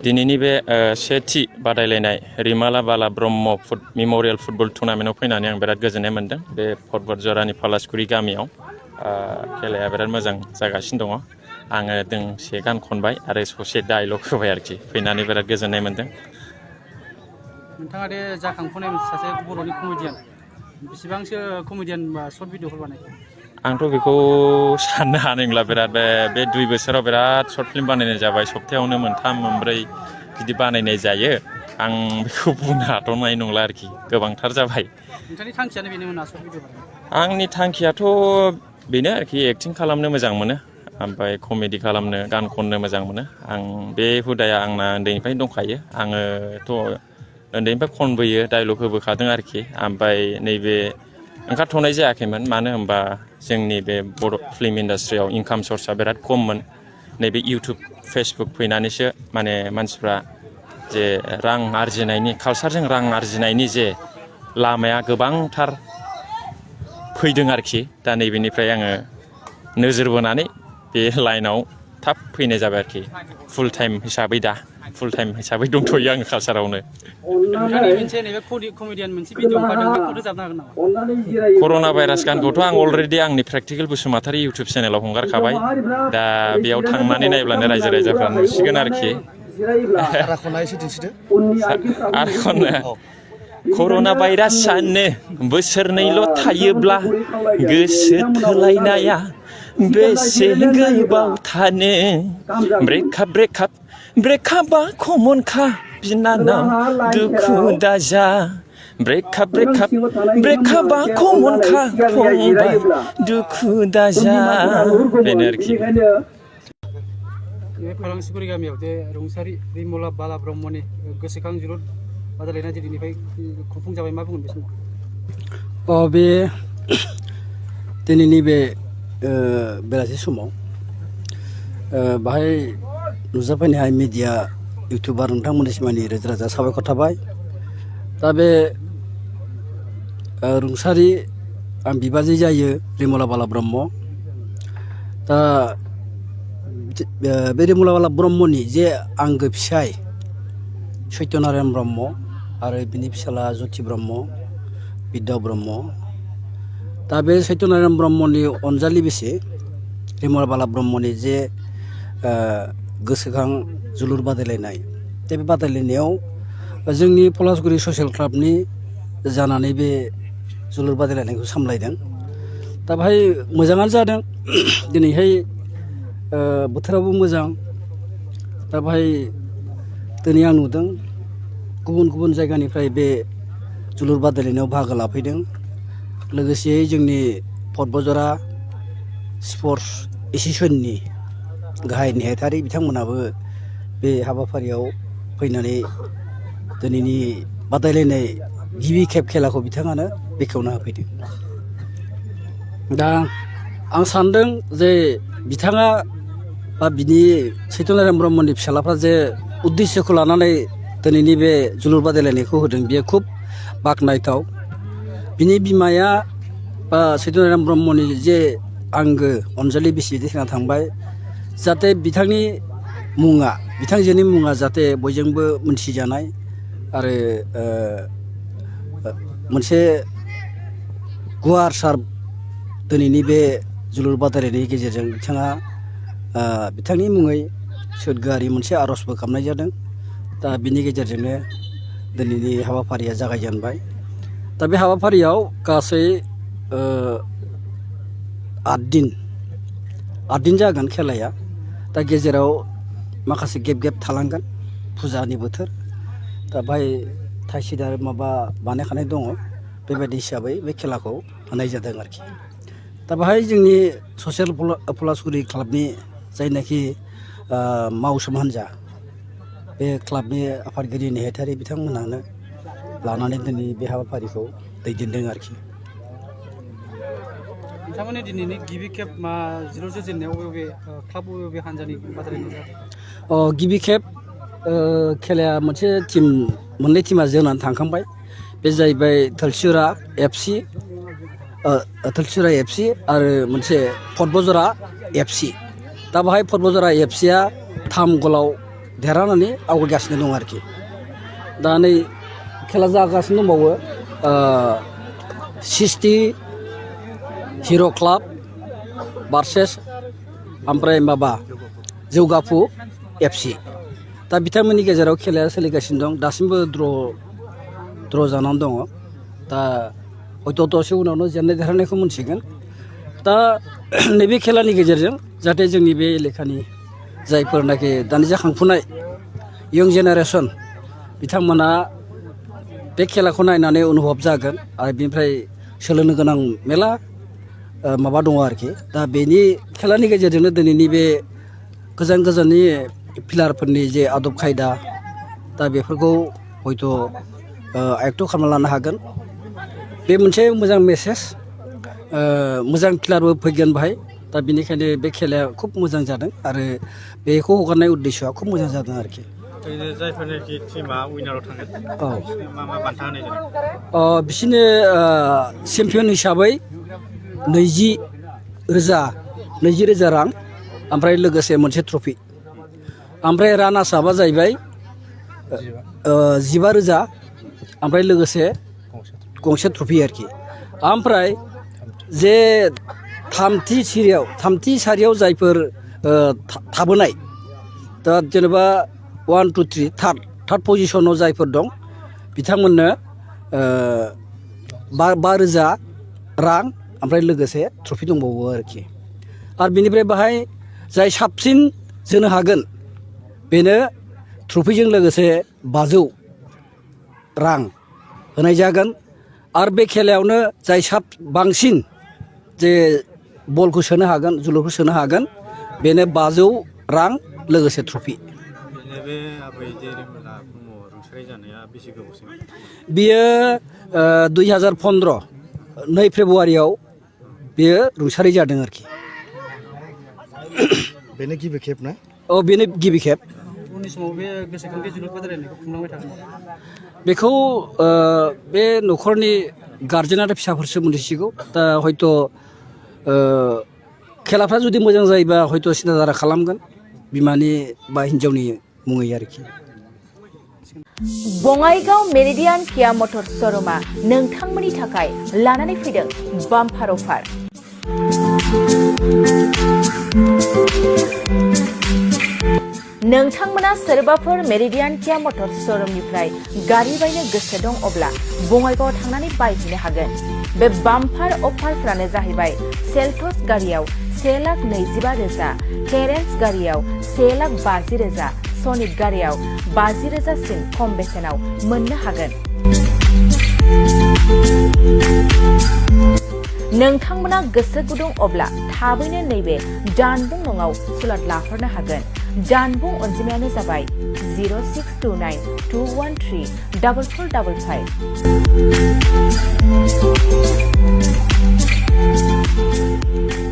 दिनैनि बे सेथि बादायलायनाय रिमाला बाला ब्रह्म मेम'रियेल फुटबल टुर्नामेन्टआव फैनानै आं बिराद गोजोननाय मोन्दों। बे पर्बतजरानि पलासगुरि गामियाव खेलाया बिराद मोजां जागासिनो दङ। आङो दोंसे गान खनबाय आरो ससे डायलग होबाय आरोखि। फैनानै बिराद गोजोननाय मोन्दों। नोंथाङा दे जाखांफुनाय सासे बर'नि कमेडियान, बेसेबांसो कमेडियान बा सर्ट भिडिअफोर बानायखो? आंथ' बेखौ साननो हानाय नंला। बिराद बे 2 बोसोराव बिराद सर्ट फिल्म बानायनाय जाबाय। सप्तायावनो 3, 4 बिदि बानायनाय जायो। आं बेखौ बुंनो हाथ'नाय नंला आरोखि, गोबांथार जाबाय। नोंथांनि थांखियानो बेनोमोन ना सर्ट भिडिअ बानायनाय? आंनि थांखियाथ' बेनो आरोखि, एक्टिं खालामनो मोजां मोनो, ओमफ्राय कमेडि खालामनो, गान खननो मोजां मोनो। आं बे हुदाया आंना उन्दैनिफ्रायनो दंखायो। आङोथ' उन्दैनिफ्राय खनबोयो, डाइलग होबोखादों आरोखि। ओमफ्राय नैबे ओंखारथ'नाय जायाखैमोन, मानो होनबा जोंनि बे बर' फिल्म इन्डास्ट्रियाव इनकाम सर्सआ बिराद खममोन। नैबे इउटुब फेसबुक फैनानैसो माने मानसिफ्रा जे रां आरजिनायनि, कालसारजों रां आरजिनायनि जे लामाया गोबांथार फैदों आरोखि। दा नैबेनिफ्राय आङो नोजोर बोनानै बे लाइनाव थाब फैनाय जाबाय आरोखि। फुल टाइम हिसाबै दंथ'यो आङो कालसारावनो। नोंथांनि मोनसे नैबे कमेडियान मोनसे भिडिअ ओंखारदों, बेखौ रोजाबनो हागोन नामा? कर'ना भाइरास गानखौथ' आं अलरेडि आंनि प्रेक्टिकेल बसुमतारी इउटुब चेनेलाव हंगारखाबाय। दा बेयाव थांनानै नायब्लानो रायजो राजाफ्रा नुसिगोन आरोखि। आरो खनो कर'ना भाइरासानो बोसोरनैल' थायोब्ला गोसो थोलायनाया बेसे गोबाव थानो। ब्रेकआपआ कमनखा बिनानाव, दुखु दाजा। ब्रेकआपआ कमनखा फंबाय, दुखु दाजा। बेनो आरोखि। बे पलासगुरि गामियाव जे रुंसारि रिमला बाला ब्रह्मनि गोसोखां जोलुर बादायलायनाय दिनैनिफ्राय खुंफुंजाबाय, मा बुंगोन बे समाव? बे दिनैनि बे बेलासि समाव बाहाय नुजाफैनाय मिडिया इउटुबार नोंथांमोननिसिम आंनि रोजा रोजा साबायखर थाबाय। दा बे रुंसारि आं बिबाजै जायो रिमला बाला ब्रह्म। दा बे रिमला बाला ब्रह्मनि जे आंगो फिसाय सत्यनारायण ब्रह्म आरो बिनि फिसाला ज्योति ब्रह्म, बिद्या ब्रह्म। दा बे सत्यनारायण ब्रह्मनि अनजालि बिसि रिमला बाला ब्रह्मनि जे गोसोखां जोलुर बादायलायनाय, दा बे बादायलायनायाव जोंनि पलासगुरि ससियेल क्लाबनि जानानै बे जोलुर बादायलायनायखौ सामलायदों। दा बाहाय मोजाङानो जादों। दिनैहाय बोथोराबो मोजां। दा बाहाय दिनै आं नुदों गुबुन गुबुन जायगानिफ्राय बे जोलुर बादायलायनायाव बाहागो लाफैदों। लोगोसेयै जोंनि पर्बतजरा स्पर्टस एस'सियेसननि गाहाय नेहाथारि बिथांमोनाबो बे हाबाफारियाव फैनानै दिनैनि बादायलायनाय गिबि खेब खेलाखौ बिथाङानो बेखेवना होफैदों। दा आं सानदों जे बिथाङा बा बिनि सत्यनारायण ब्रह्मनि फिसालाफ्रा जे उद्देश्यखौ लानानै दिनैनि बे जोलुर बादायलायनायखौ होदों, बेयो खुब बाख्नायथाव। बिनि बिमाया बा सत्यनारायण ब्रह्मनि जे आंगो अनजालि बिसि थैना थांबाय, जाहाथे बिथांनि मुङा, बिथांजोनि मुङा जाहाथे बयजोंबो मोनथिजानाय आरो मोनसे गुवारसार दिनैनि बे जोलुर बादायलायनायनि गेजेरजों बिथाङा बिथांनि मुङै सोरगोआरि मोनसे आर'जबो खालामनाय जादों। दा बिनि गेजेरजोंनो दिनैनि हाबाफारिया जागायजेनबाय। दा बे हाबाफारियाव गासै 8 दिन जागोन खेलाया। दा गेजेराव माखासे गेप थालांगोन, फुजानि बोथोर। दा बाहाय थाइसेदार माबा बानायखानाय दङ, बेबायदि हिसाबै बे खेलाखौ होनाय जादों आरोखि। दा बाहाय जोंनि ससियेल पलासगुरि क्लाबनि जायनाखि मावसोम हान्जा, बे क्लाबनि आफादगिरि नेहाथारि बिथांमोनानो लानानै दिनै बे हाबाफारिखौ दैदेनदों आरोखि। नोंथांमोननि दिनैनि गिबि खेब जोलुर जोजेननायाव बबे क्लाब, बबे हान्जानि बादायलायनाय जादों? गिबि खेब खेलाया मोननै टिमा जोनानै थांखांबाय। बे जाहैबाय थलसिरा एफसि आरो मोनसे पर्बतजरा एफसि। दा बाहाय पर्बतजरा एफसिया 3 गलाव देरहानानै आवगायगासिनो दं आरोखि दा नै खेला जागासिनो दंबावो 60 हिर' क्लाब भार्सेस ओमफ्राय माबा जौगाफु FC दा बिथांमोननि गेजेराव खेलाया सोलिगासिनो दं दासिमबो द्र' जानानै दङ दा हयथ' दसे उनावनो जेननाय देरहानायखौ मोनसिगोन दा नैबे खेलानि गेजेरजों जाहाथे जोंनि बे एलेकानि जायफोरनाखि दानि जाखांफुनाय इयं जेनेरेसन बिथांमोना बे खेलाखौ नायनानै अनुभब जागोन आरो बेनिफ्राय सोलोंनो गोनां मेला माबा दङ आरोखि दा बेनि खेलानि गेजेरजोंनो दिनैनि बे गोजान गोजाननि प्लेयारफोरनि जे आदब खायदा दा बेफोरखौ हयथ' आयत्त' खालामना लानो हागोन बे मोनसे मोजां मेसेज मोजां प्लेयारबो फैगोन बाहाय दा बेनिखायनो बे खेलाया खुब मोजां जादों आरो बेखौ हगारनाय उद्देश्यआ खुब मोजां जादों आरोखि जायफोरनाखि टिमा उइनाराव थांगोन औ मा बान्था होनाय जादों बिसोरनो चेम्पियन हिसाबै 20,000 रां ओमफ्राय लोगोसे मोनसे ट्रफि ओमफ्राय रानार्स आपआ जाहैबाय 15,000 ओमफ्राय लोगोसे गंसे ट्रफि आरोखि ओमफ्राय जे थामथि सारियाव जायफोर थाबोनाय दा जेनेबा 1 2 3 थार्ड पजिशनाव जायफोर दं बिथांमोननो 5,000 रां ओमफ्राय लोगोसे ट्रफि दंबावो आरोखि आरो बिनिफ्राय बाहाय जाय साबसिन जोनो हागोन बेनो ट्रफिजों लोगोसे 500 रां होनाय जागोन आरो बे खेलायावनो जाय बांसिन जे बलखौ सोनो हागोन जोलुरखौ सोनो हागोन बेनो 500 रां लोगोसे ट्रफि बे आबै जे रिमला ब्रह्म रुंसारि जानाया बेसे गोबावसिम बियो 2015 2 फेब्रुवारियाव बियो रुंसारि जादों आरोखि बेनो गिबि खेब ना बेनो गिबि खेब उननि समाव बे गोसोखांथि जोलुर बादायलायनायखौ खुंलांबाय थागोन बेखौ बे न'खरनि गार्जेन आरो फिसाफोरसो मोनथिसिगौ दा हयथ' खेलाफ्रा जुदि मोजां जायोबा हयथ' सिन्था खालामगोन बिमानि बा हिन्जावनि मुङै आरोखि बङाइगाव मेरिडियान किया मटर्स श'रुमा नोंथांमोननि थाखाय लानानै फैदों बाम्पार अफार नोंथांमोना सोरबाफोर मेरिडियान किया मटर्स श'रुमनिफ्राय गारि बायनो गोसो दं अब्ला बङाइगावआव थांनानै बायहैनो हागोन बे बाम्पार अफारफ्रानो जाहैबाय सेल्टस गारियाव 1,25,000 केरेन्स गारियाव 1,50,000 सनिक गारियाव 50,000 सिम खम बेसेनाव मोननो हागोन नोंथांमोना गोसो गुदुं अब्ला थाबैनो नैबे जानबुं नङाव सुलाद लाहरनो हागोन जानबुं अनजिमायानो जाबाय 0629 213 4455